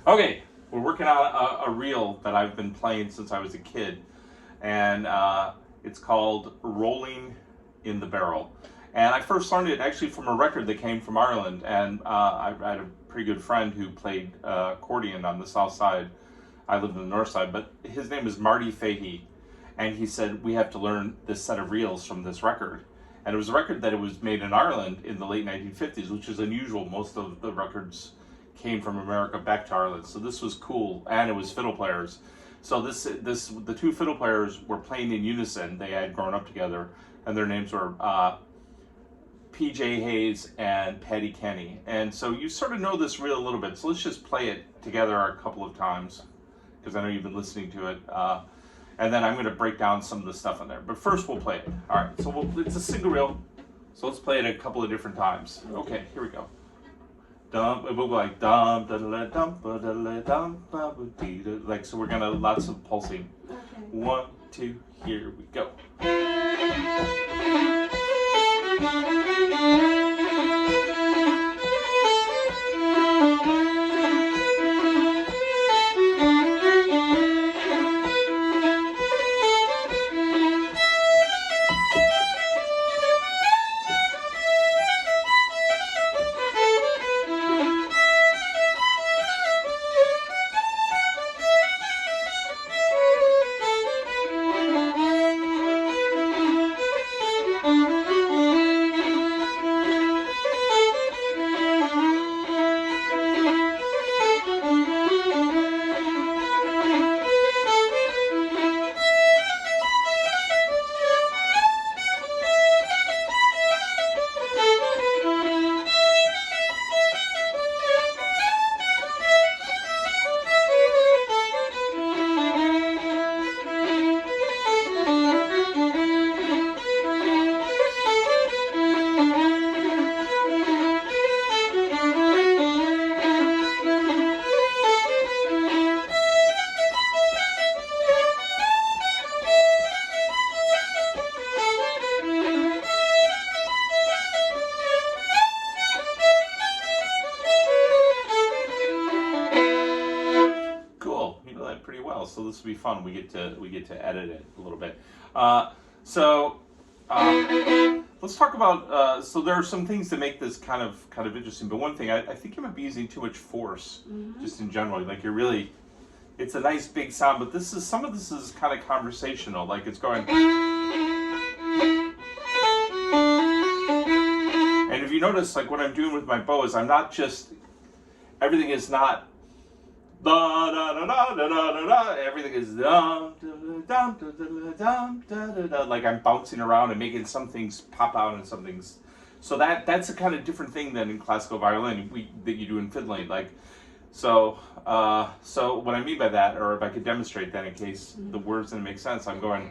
Okay, we're working on a reel that I've been playing since I was a kid, and it's called Rolling in the Barrel. And I first learned it actually from a record that came from Ireland, and I had a pretty good friend who played accordion on the south side. I lived on the north side, but his name is Marty Fahey, and he said, we have to learn this set of reels from this record. And it was a record that it was made in Ireland in the late 1950s, which is unusual. Most of the records came from America back to Ireland. So this was cool, and it was fiddle players. So the two fiddle players were playing in unison. They had grown up together, and their names were P.J. Hayes and Paddy Kenny. And so you sort of know this reel a little bit. So let's just play it together a couple of times, because I know you've been listening to it. And then I'm going to break down some of the stuff in there. But first we'll play it. All right, so it's a single reel. So let's play it a couple of different times. Okay, here we go. It will go like dum da da dum da da dum da dee da. Like, so we're gonna lots of pulsing. Okay. 1, 2, here we go. Pretty well, so this will be fun. We get to edit it a little bit. Let's talk about. So there are some things that make this kind of interesting. But one thing, I think you might be using too much force, just in general. Like you're really, it's a nice big sound, but some of this is kind of conversational. Like it's going. And if you notice, like what I'm doing with my bow is I'm not just. Everything is not. Da, da, da, da, da, da, da. Everything is dum, dum, dum, dum, dum, dum, dum, like I'm bouncing around and making some things pop out and some things. So that's a kind of different thing than in classical violin that you do in fiddling. Like so what I mean by that, or if I could demonstrate that in case the words didn't make sense, I'm going.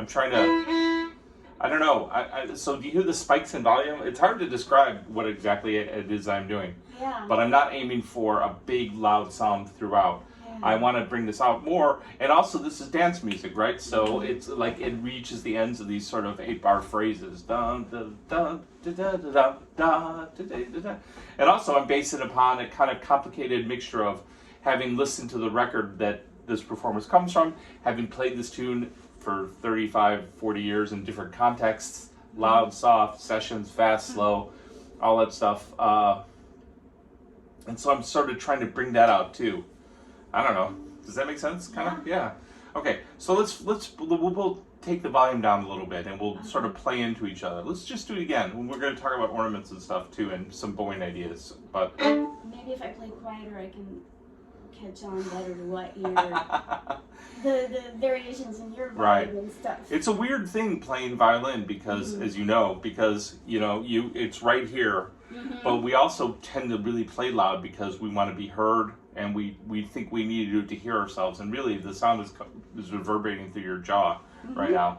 Trying to, I don't know. So do you hear the spikes in volume? It's hard to describe what exactly it is I'm doing. Yeah. But I'm not aiming for a big loud sound throughout. Yeah. I want to bring this out more. And also this is dance music, right? So it's like it reaches the ends of these sort of 8-bar phrases. Dun, dun, dun, da, da, da, da, da, da, da, da. And also I'm basing upon a kind of complicated mixture of having listened to the record that this performance comes from, having played this tune for 35, 40 years in different contexts, loud, soft, sessions, fast, slow, all that stuff. And so I'm sort of trying to bring that out too. I don't know. Does that make sense? Kind of? Yeah. Okay. So we'll take the volume down a little bit and we'll sort of play into each other. Let's just do it again. We're going to talk about ornaments and stuff too and some bowing ideas. But maybe if I play quieter, I can catch on better to what the variations in your vibe and stuff. It's a weird thing playing violin because, as you know, it's right here, but we also tend to really play loud because we want to be heard and we think we need to do it to hear ourselves. And really, the sound is reverberating through your jaw right now.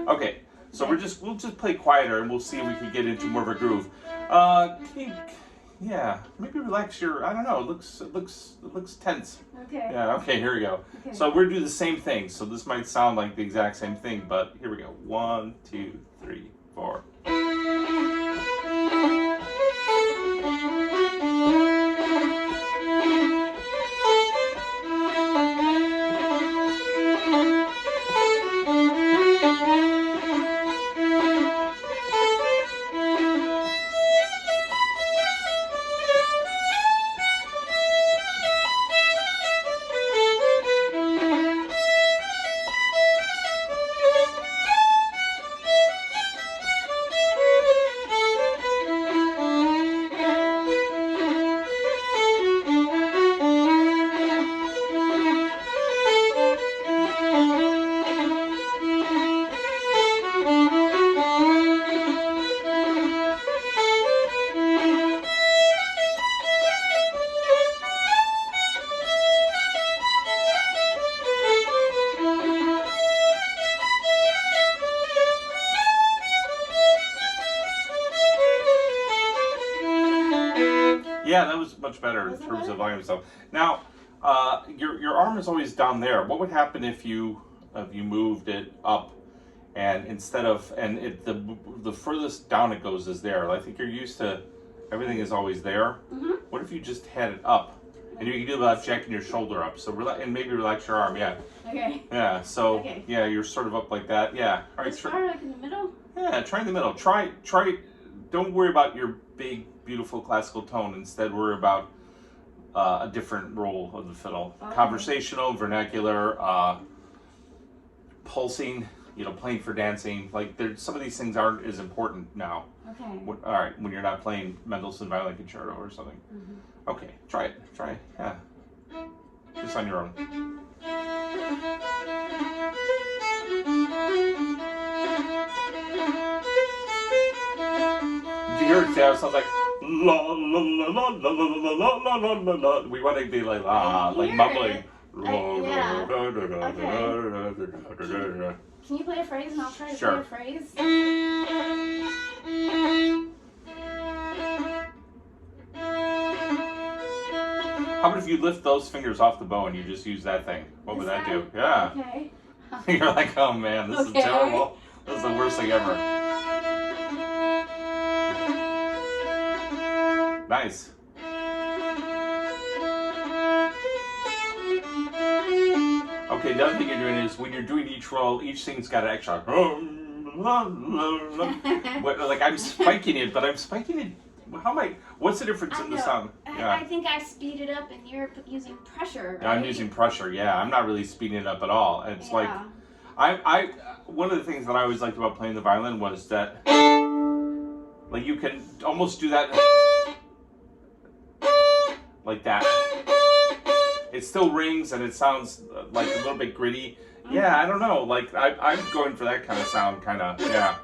Okay, so we'll just play quieter and we'll see if we can get into more of a groove. Yeah, maybe relax your. I don't know. It looks tense. Okay. Yeah. Okay. Here we go. Okay. So we're gonna do the same thing. So this might sound like the exact same thing, but here we go. 1, 2, 3, 4. Yeah, that was much better in terms of volume stuff. Now, your arm is always down there. What would happen if you moved it up, and instead of the furthest down it goes is there? I think you're used to everything is always there. Mm-hmm. What if you just had it up, and you can do it without jacking your shoulder up? So and maybe relax your arm. Yeah. Okay. Yeah. So Okay. yeah, you're sort of up like that. Yeah. All right. As far like in the middle? Yeah, try in the middle. Try. Don't worry about your big, beautiful classical tone. Instead, worry about a different role of the fiddle. Okay. Conversational, vernacular, pulsing. Playing for dancing. Like some of these things aren't as important now. Okay. All right, when you're not playing Mendelssohn Violin Concerto or something. Mm-hmm. Okay, try it. Yeah, just on your own. You hear it sounds like la la la la la la la la la la la. We want to be like like mumbling. Yeah. Can you play a phrase and I'll try to Sure. play a phrase? How about if you lift those fingers off the bow and you just use that thing? What would that do? Yeah. Okay. You're like, oh man, this is Okay. terrible. This is the worst thing ever. Nice. Okay, the other thing you're doing is when you're doing each roll, each thing's got an extra. Like I'm spiking it, but I'm spiking it. What's the difference in the sound? I think I speed it up and you're using pressure. Right? I'm using pressure. Yeah, I'm not really speeding it up at all. It's like I one of the things that I always liked about playing the violin was that like you can almost do that like that. It still rings and it sounds like a little bit gritty. Yeah, I don't know. Like I'm going for that kind of sound, kind of. Yeah.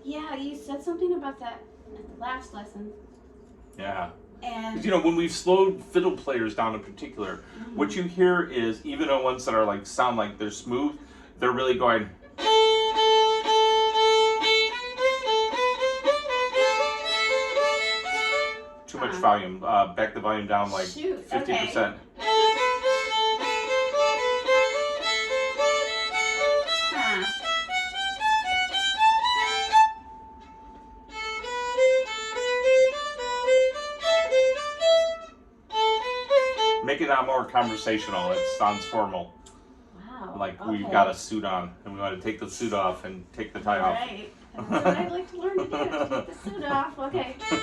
Yeah, you said something about that at the last lesson. Yeah. And when we've slowed fiddle players down in particular, what you hear is even the ones that are like sound like they're smooth, they're really going. Too much volume. Back the volume down like 50%. Okay. Make it not more conversational. It sounds formal. Wow. Like we've got a suit on and we want to take the suit off and take the tie off. Right. That's what I'd like to learn to do. Take the suit off. Okay. But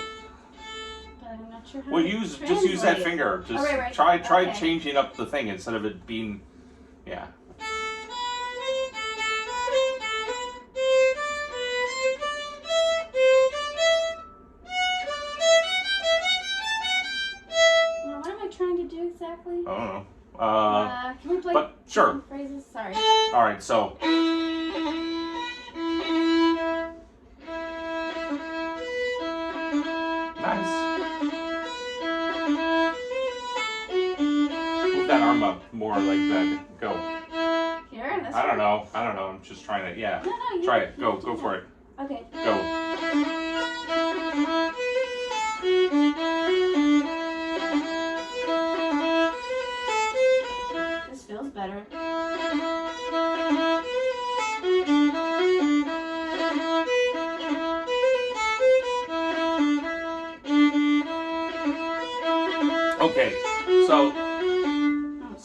I'm not sure how Well, to just use that translate. finger. Just right. try Okay. changing up the thing instead of it being, yeah. Now, what am I trying to do exactly? I don't know. Can we play but sure. some phrases? Sorry. All right, so. Nice. Move that arm up more like that. Go. Here? This I don't one? know. I'm just trying to, yeah. No, you Try it. you Go do for that. it. Okay. Go. Okay, so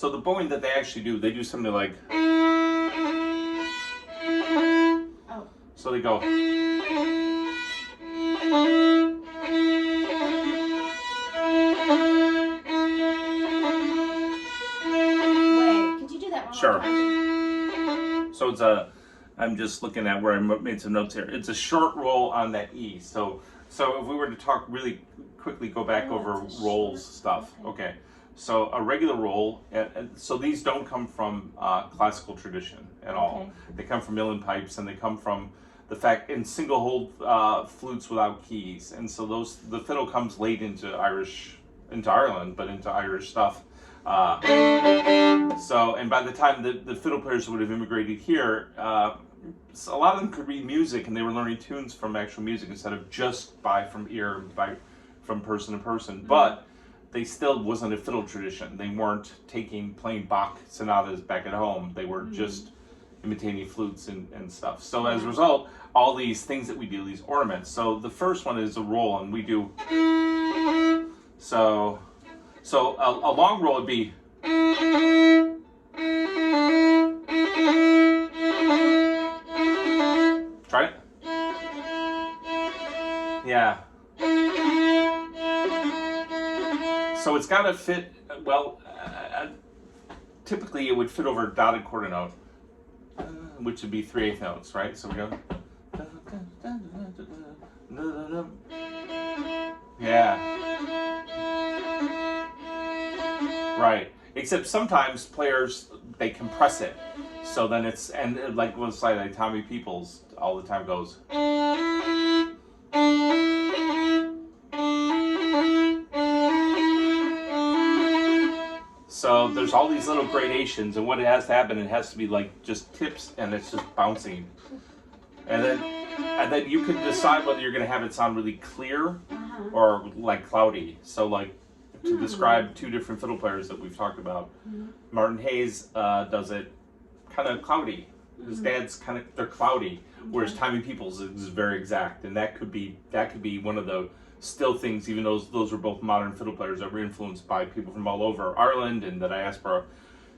the bowing that they actually do, they do something like. Oh. So they go. Wait, could you do that one Sure. more time? So it's I'm just looking at where I made some notes here. It's a short roll on that E. So if we were to talk really quickly, go back over it's a rolls short- stuff. okay. Okay. So a regular roll, so these don't come from classical tradition at all. Okay. They come from uilleann pipes, and they come from the fact in single hold flutes without keys. And so the fiddle comes late into Ireland, but into Irish stuff. So, and by the time the fiddle players would have immigrated here, so a lot of them could read music, and they were learning tunes from actual music instead of just from ear, from person to person. Mm-hmm. But they still wasn't a fiddle tradition. They weren't playing Bach sonatas back at home. They were just imitating flutes and stuff. So as a result, all these things that we do, these ornaments. So the first one is a roll, and we do. So a long roll would be. Try it. Yeah. So it's got to fit, well, typically it would fit over a dotted quarter note, which would be 3/8 notes, right? So we go. Yeah. Right. Except sometimes players, they compress it. So then and like one slide, like Tommy Peoples all the time goes. So there's all these little gradations, and what it has to happen, it has to be like just tips, and it's just bouncing. And then you can decide whether you're going to have it sound really clear or like cloudy. So like to describe two different fiddle players that we've talked about, Martin Hayes does it kind of cloudy. His dad's they're cloudy, whereas Tommy Peoples is very exact, and that could be one of the still things. Even though those were both modern fiddle players that were influenced by people from all over Ireland and the diaspora,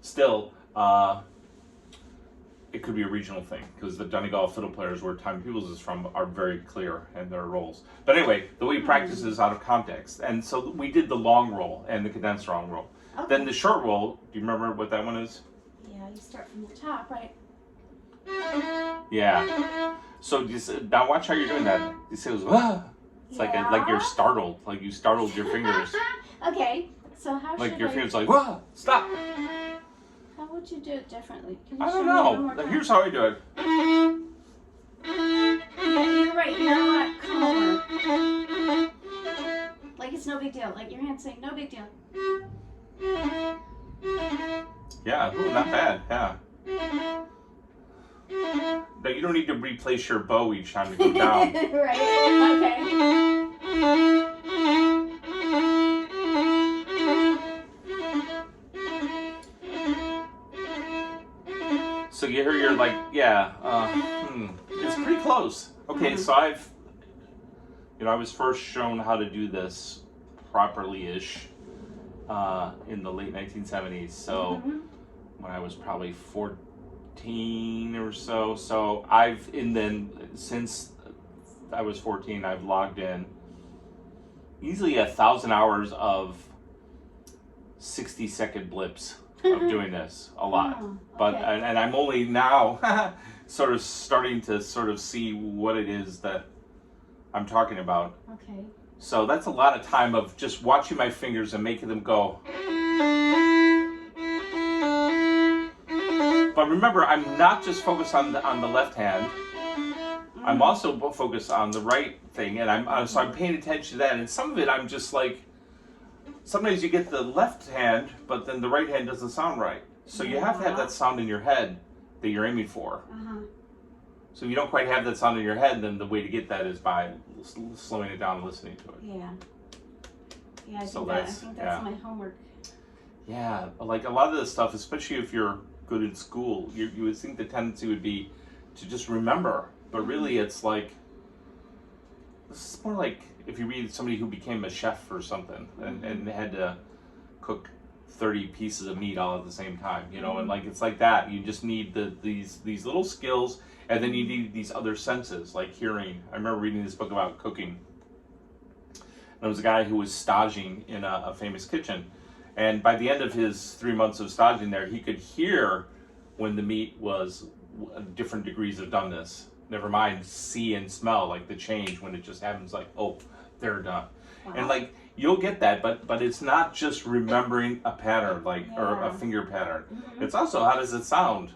still it could be a regional thing because the Donegal fiddle players, where Tommy Peoples is from, are very clear in their rolls. But anyway, the way you practice is out of context, and so we did the long roll and the condensed long roll. Okay. Then the short roll. Do you remember what that one is? Yeah, you start from the top, right? Yeah. So now watch how you're doing that. You say it was, ah. It's like you're startled, like you startled your fingers. Okay, so how like should your I... fingers like, wah, stop. How would you do it differently? Can you I show don't me one know. more time? Here's how I do it. Yeah, you're right. You don't want to come over. Like it's no big deal. Like your hand's saying, no big deal. Yeah, ooh, not bad. Yeah. No, you don't need to replace your bow each time you go down. Right. Okay. So you hear you're like, yeah, it's pretty close. Okay, so I was first shown how to do this properly-ish in the late 1970s. So when I was probably 14 or so. So since I was 14, I've logged in easily 1,000 hours of 60-second blips of doing this a lot. Oh, But okay. and I'm only now sort of starting to sort of see what it is that I'm talking about. Okay. So that's a lot of time of just watching my fingers and making them go. But remember, I'm not just focused on the left hand. I'm also focused on the right thing, and I'm paying attention to that. And some of it, I'm just like, sometimes you get the left hand, but then the right hand doesn't sound right. So you have to have that sound in your head that you're aiming for. So if you don't quite have that sound in your head, then the way to get that is by slowing it down and listening to it. Yeah. Yeah, I So think that's my homework. Yeah, like a lot of this stuff, especially if you're good in school, you would think the tendency would be to just remember. But really, it's like, this is more like if you read somebody who became a chef or something and had to cook 30 pieces of meat all at the same time, you know, and like it's like that. You just need these little skills, and then you need these other senses like hearing. I remember reading this book about cooking. There was a guy who was staging in a famous kitchen, and by the end of his 3 months of staging there, he could hear when the meat was different degrees of doneness. Never mind see and smell, like the change when it just happens, like, oh, they're done. Wow. And like you'll get that, but it's not just remembering a pattern, like or a finger pattern. It's also how does it sound.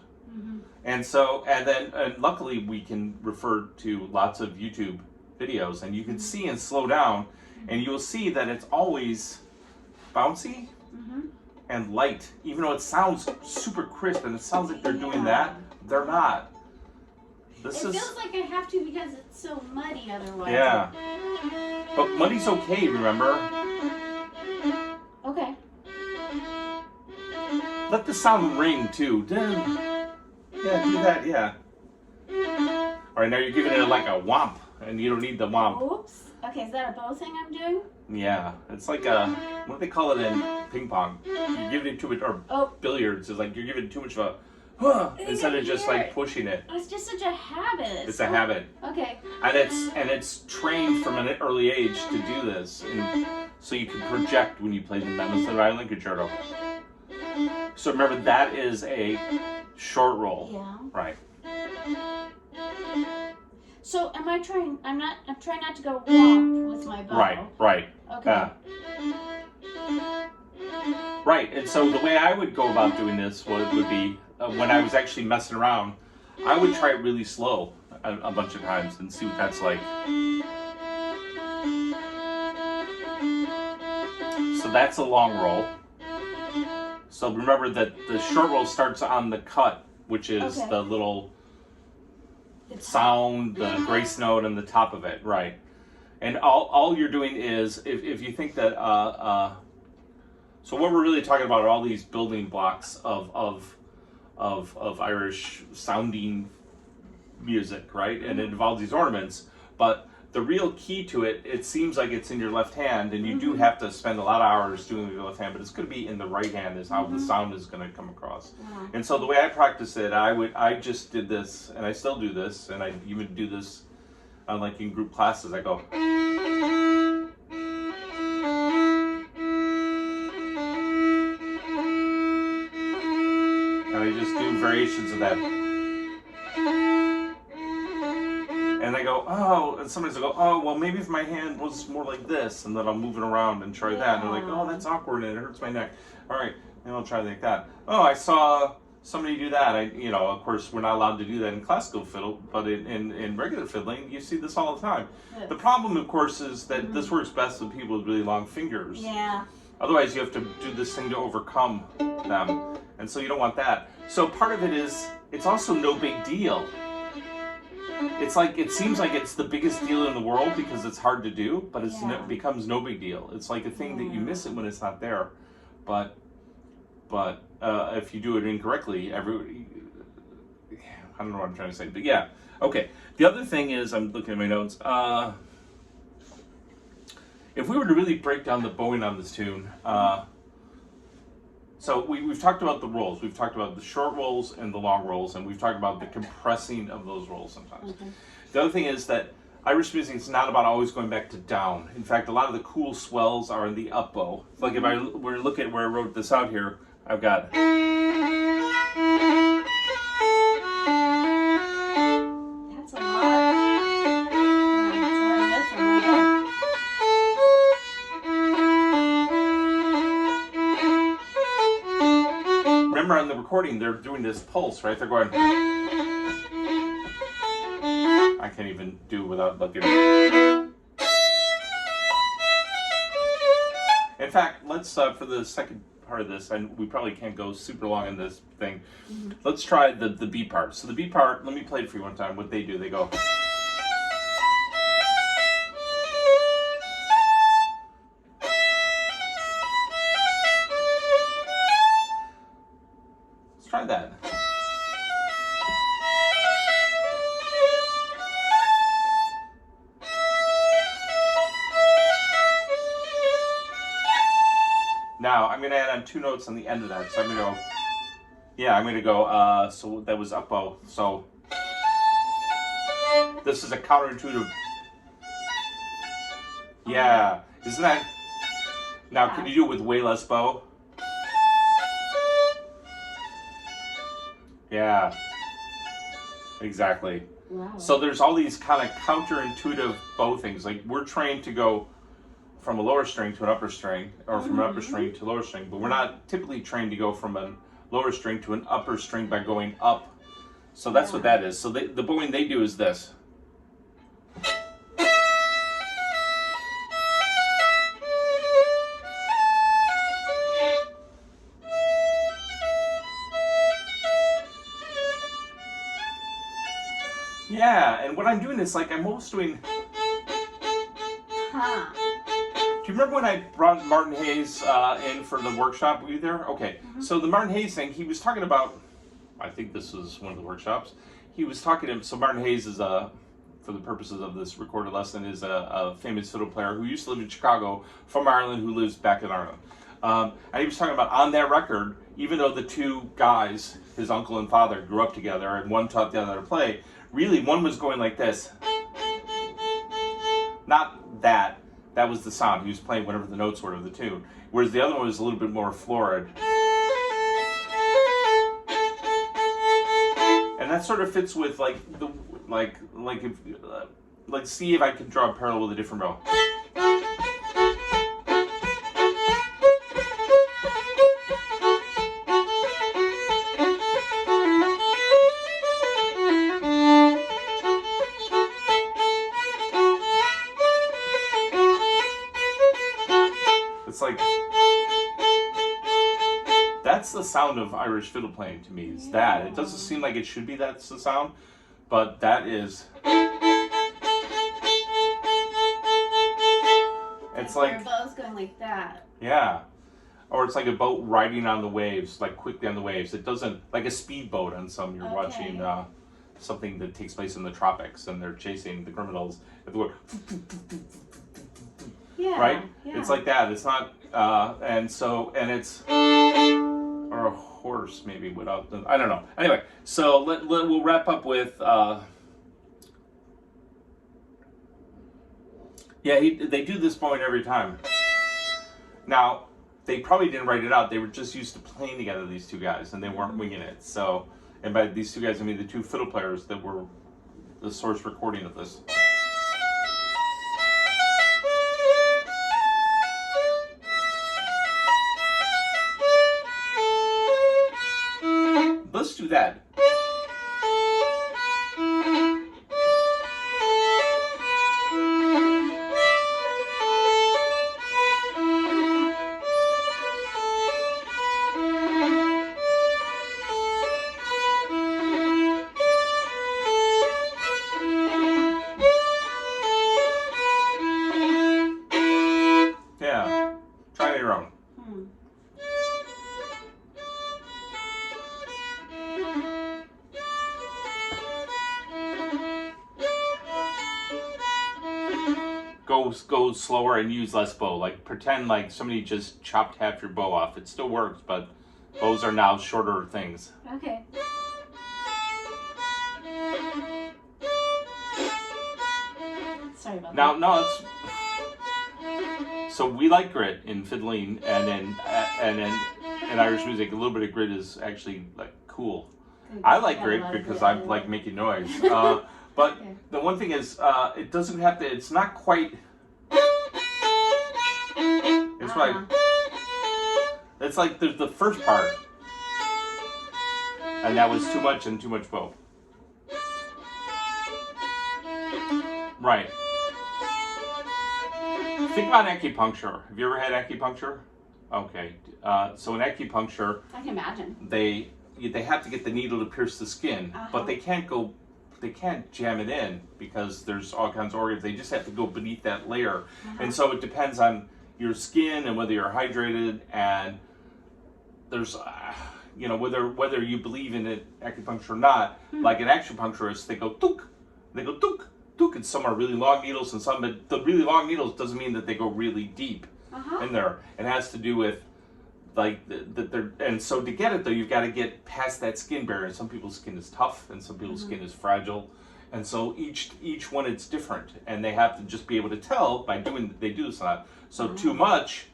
And so, and luckily we can refer to lots of YouTube videos, and you can see and slow down, and you'll see that it's always bouncy and light, even though it sounds super crisp and it sounds like they're doing that. They're not. It feels like I have to because it's so muddy otherwise. Yeah. But muddy's okay, remember? Okay. Let the sound ring too. Yeah, do that, yeah. Alright, now you're giving it like a whomp, and you don't need the whomp. Oops. Okay, is that a bow thing I'm doing? Yeah, it's like a, what do they call it in ping pong? You're giving it too much, or billiards, is like you're giving it too much of a, instead of just like pushing it. It's just such a habit. It's a habit. Okay. And it's trained from an early age to do this, and so you can project when you play the Mendelssohn Violin Concerto. So remember, that is a short roll. Yeah. Right. So am I trying? I'm trying not to go womp with my bow. Right. Okay. Right. And so the way I would go about doing this would be when I was actually messing around, I would try it really slow a bunch of times and see what that's like. So that's a long roll. So remember that the short roll starts on the cut, which is the little sound, the grace note, and the top of it, right? And all you're doing is, if you think that, so what we're really talking about are all these building blocks of Irish sounding music, right? And it involves these ornaments, but the real key to it, it seems like it's in your left hand, and you do have to spend a lot of hours doing it with your left hand, but it's going to be in the right hand is how the sound is going to come across. Wow. And so the way I practice it, I just did this, and I still do this, and I even do this like in group classes. I go, and I just do variations of that. And I go, oh, and sometimes I go, oh, well, maybe if my hand was more like this, and then I'll move it around and try that. And they're like, oh, that's awkward, and it hurts my neck. All right, and I'll try like that. Oh, I saw somebody do that. Of course, we're not allowed to do that in classical fiddle, but in regular fiddling, you see this all the time. The problem, of course, is that this works best with people with really long fingers. Yeah. Otherwise, you have to do this thing to overcome them, and so you don't want that. So part of it is, it's also no big deal. It's like, it seems like it's the biggest deal in the world because it's hard to do, but it becomes no big deal. It's like a thing that you miss it when it's not there. But if you do it incorrectly, I don't know what I'm trying to say, but yeah. Okay, the other thing is, I'm looking at my notes, if we were to really break down the bowing on this tune, so we've talked about the rolls. We've talked about the short rolls and the long rolls, and we've talked about the compressing of those rolls sometimes. The other thing is that Irish music is not about always going back to down. In fact, a lot of the cool swells are in the up bow. Like if I were to look at where I wrote this out here, I've got... That's a lot. Remember on the recording, they're doing this pulse, right? They're going... I can't even do without looking. In fact, let's, for the second part of this, and we probably can't go super long in this thing, let's try the B part. So the B part, let me play it for you one time. What they do, they go... Let's try that. Now I'm going to add on 2 notes on the end of that. So I'm going to go, yeah, I'm going to go, so that was up bow. So this is a counterintuitive. Yeah, isn't that? Now, can you do it with way less bow? Yeah, exactly. Wow. So there's all these kind of counterintuitive bow things. Like we're trained to go from a lower string to an upper string, or from an upper string to lower string, but we're not typically trained to go from a lower string to an upper string by going up. So that's what that is. So the bowing they do is this. Yeah, and what I'm doing is like I'm almost doing. Huh. Do you remember when I brought Martin Hayes in for the workshop? Were you there? Okay. So the Martin Hayes thing, he was talking about. I think this was one of the workshops. He was talking to. So Martin Hayes is for the purposes of this recorded lesson, is a famous fiddle player who used to live in Chicago, from Ireland, who lives back in Ireland. And he was talking about on that record, even though the 2 guys, his uncle and father, grew up together, and one taught the other to play. Really, one was going like this. Not that. That was the sound. He was playing whatever the notes were of the tune. Whereas the other one was a little bit more florid. And that sort of fits with like the if see if I can draw a parallel with a different bow. It's like that's the sound of Irish fiddle playing to me. Is that it doesn't seem like it should be that's the sound, but that is. It's like their bow's going like that. Yeah, or it's like a boat riding on the waves, like quickly on the waves. It doesn't like a speedboat on some. You're watching something that takes place in the tropics, and they're chasing the criminals at the Yeah. right? Yeah. It's like that. It's not, and it's, or a horse maybe without the, I don't know. Anyway, so we'll wrap up with, yeah, they do this bowing every time. Now, they probably didn't write it out. They were just used to playing together, these 2 guys, and they weren't winging it. So, and by these 2 guys, I mean the 2 fiddle players that were the source recording of this. Let's do that. Yeah, try your own. Go slower and use less bow. Like pretend like somebody just chopped half your bow off. It still works, but bows are now shorter things. Okay. Sorry about that. No, it's so we like grit in fiddling and in Irish music. A little bit of grit is actually like cool. I like grit because I like making noise. But the one thing is, it doesn't have to. It's not quite. It's like it's like there's the first part, and that was too much and too much bow. Right. Think about acupuncture. Have you ever had acupuncture? Okay. So in acupuncture, I can imagine. They have to get the needle to pierce the skin, but they can't jam it in because there's all kinds of organs. They just have to go beneath that layer. And so it depends on your skin and whether you're hydrated, and there's whether you believe in it, acupuncture or not. Like an acupuncturist, they go tuk, and some are really long needles and some, but the really long needles doesn't mean that they go really deep in there. It has to do with like that they're, and so to get it though, you've got to get past that skin barrier. And some people's skin is tough, and some people's skin is fragile, and so each one it's different, and they have to just be able to tell by doing they do this a lot. So too much,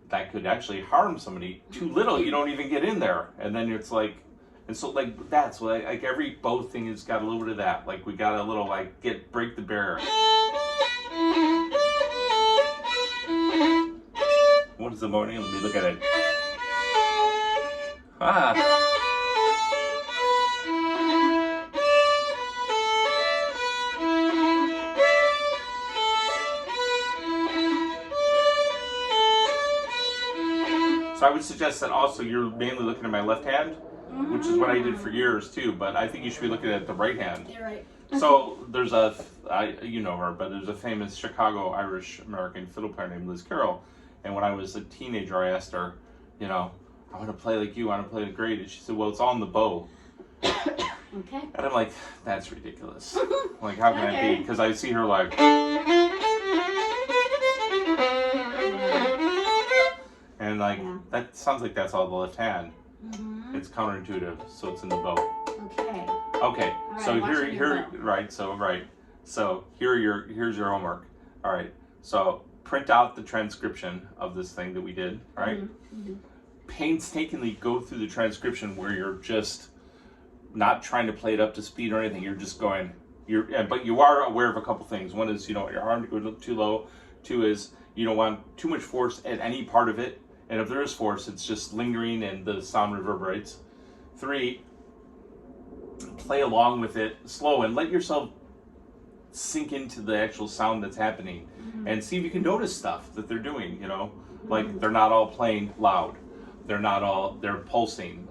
that could actually harm somebody. Too little, you don't even get in there, and then it's like, and so like that's like every bow thing has got a little bit of that. Like we got a little like break the barrier. What is the morning? Let me look at it. Ah. So I would suggest that also you're mainly looking at my left hand, which is what I did for years too, but I think you should be looking at the right hand. You're right. So there's you know her, but there's a famous Chicago Irish-American fiddle player named Liz Carroll. And when I was a teenager, I asked her, you know, I want to play like you, I want to play great. And she said, well, it's all in the bow. Okay. And I'm like, that's ridiculous. Like, how can I be? Because I see her like... And like, that sounds like that's all the left hand. It's counterintuitive, so it's in the bow. Okay. Okay, right, so here, right, so here's your homework. All right, so print out the transcription of this thing that we did, right? Painstakingly go through the transcription where you're just not trying to play it up to speed or anything. You're just going, but you are aware of a couple things. One is you don't want your arm to go too low. Two is you don't want too much force at any part of it. And if there is force, it's just lingering and the sound reverberates. 3, play along with it slow and let yourself sink into the actual sound that's happening and see if you can notice stuff that they're doing, you know, like they're not all playing loud. They're pulsing,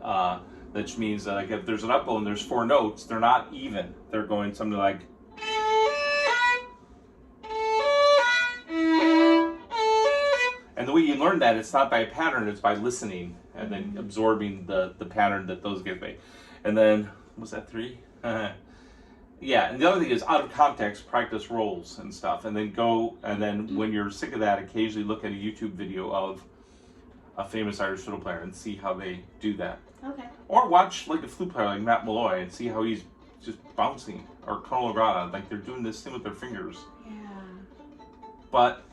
which means that like if there's an up bow and there's 4 notes, they're not even. They're going something like, and the way you learn that, it's not by a pattern, it's by listening and then absorbing the pattern that those give me. And then, was that 3? Yeah, and the other thing is out of context, practice rolls and stuff. And then when you're sick of that, occasionally look at a YouTube video of a famous Irish fiddle player and see how they do that. Okay. Or watch like a flute player like Matt Malloy and see how he's just bouncing. Or Colonel O'Grada, like they're doing this thing with their fingers. Yeah. But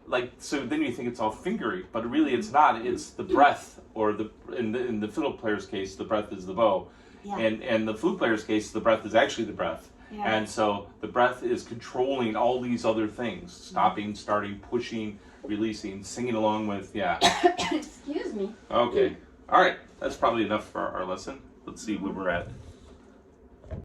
like, so then you think it's all fingery, but really it's not. It's the breath, or in the fiddle player's case, the breath is the bow. Yeah. And the flute player's case, the breath is actually the breath. Yeah. And so the breath is controlling all these other things. Stopping, starting, pushing, releasing, singing along with, Excuse me. Okay. All right. That's probably enough for our lesson. Let's see where we're at.